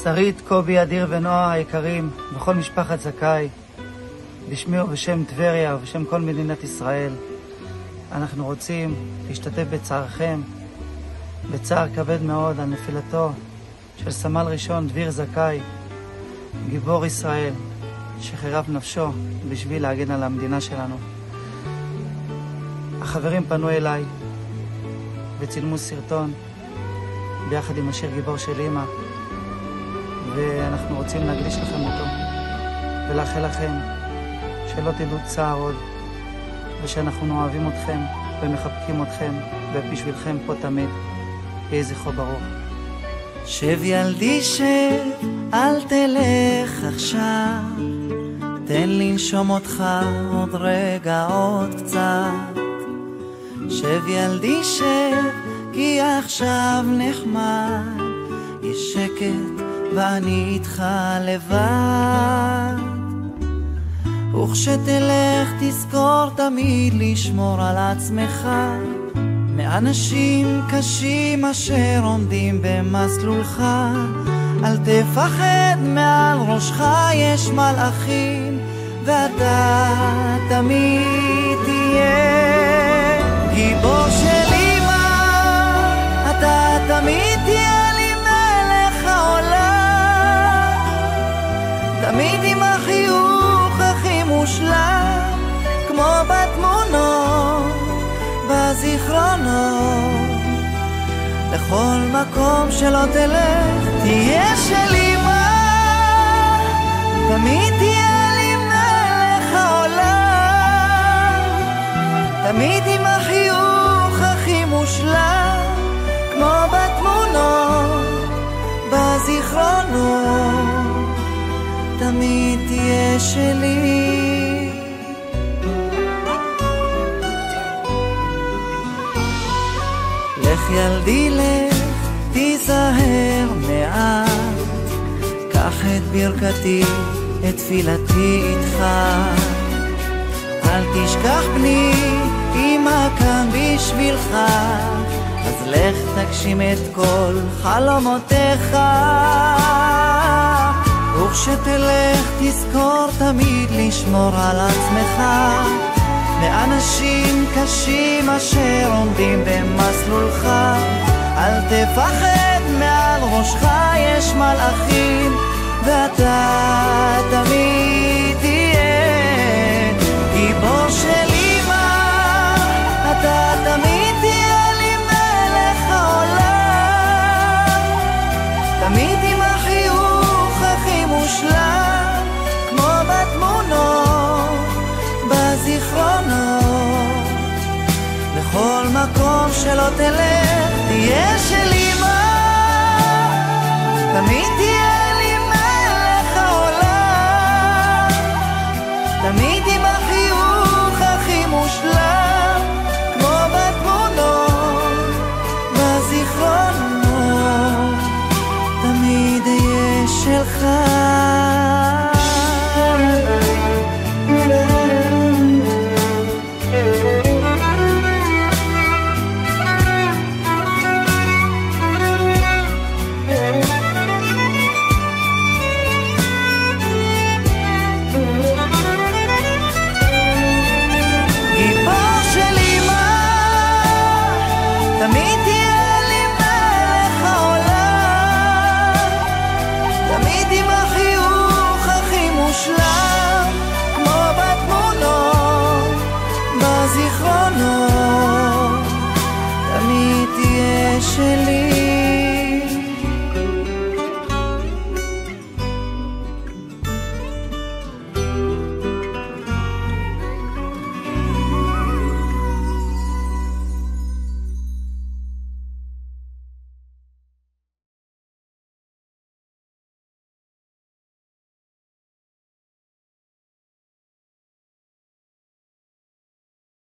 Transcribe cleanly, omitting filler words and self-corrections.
שרית, קובי, אדיר ונועה היקרים, וכל משפחת זכאי, בשמי ובשם טבריה ובשם כל מדינת ישראל, אנחנו רוצים להשתתף בצערכם, בצער כבד מאוד על נפילתו של סמל ראשון דביר זכאי, גיבור ישראל, שחירף נפשו בשביל להגן על המדינה שלנו. החברים פנו אליי וצילמו סרטון ביחד עם השיר גיבור של אמא, ואנחנו רוצים להקדיש לכם אותו ולאחל לכם שלא תדעו צער עוד, ושאנחנו אוהבים אתכם ומחבקים אתכם ובשבילכם פה תמיד. יהי זכרו ברוך. שב ילדי שב, אל תלך עכשיו, תן לנשום אותך עוד רגע עוד קצת. שב ילדי שב, כי עכשיו נחמד, יש שקט ואני איתך לבד. וכשתלך תזכור תמיד לשמור על עצמך מאנשים קשים אשר עומדים במסלולך. אל תפחד, מעל ראשך יש מלאכים, ואתה תמיד תהיה גיבור של אמא. אתה תמיד תהיה לי מלך העולם, תמיד עם החיוך הכי מושלם, כמו בתמונות, בזיכרונות. לכל מקום שלא תלך תהיה של אמא, תמיד תהיה לי מלך העולם, תמיד עם החיוך הכי מושלם, כמו בתמונות, בזיכרונות. תמיד תהיה שלי. לך ילדי לך, תיזהר מעט, קח את ברכתי, את תפילתי איתך. אל תשכח בני, אמא כאן בשבילך, אז לך תגשים את כל חלומותיך. וכשתלך תזכור תמיד לשמור על עצמך מאנשים קשים אשר עומדים במסלולך. אל תפחד, מעל ראשך יש מלאכים, ואתה תמיד תהיה גיבור של אמא. אתה תמיד תהיה לי מלך העולם, תמיד עם החיוך הכי מושלם, כמו בתמונות, בזיכרונות. לכל מקום שלא תלך תהיה של אמא, תמיד תהיה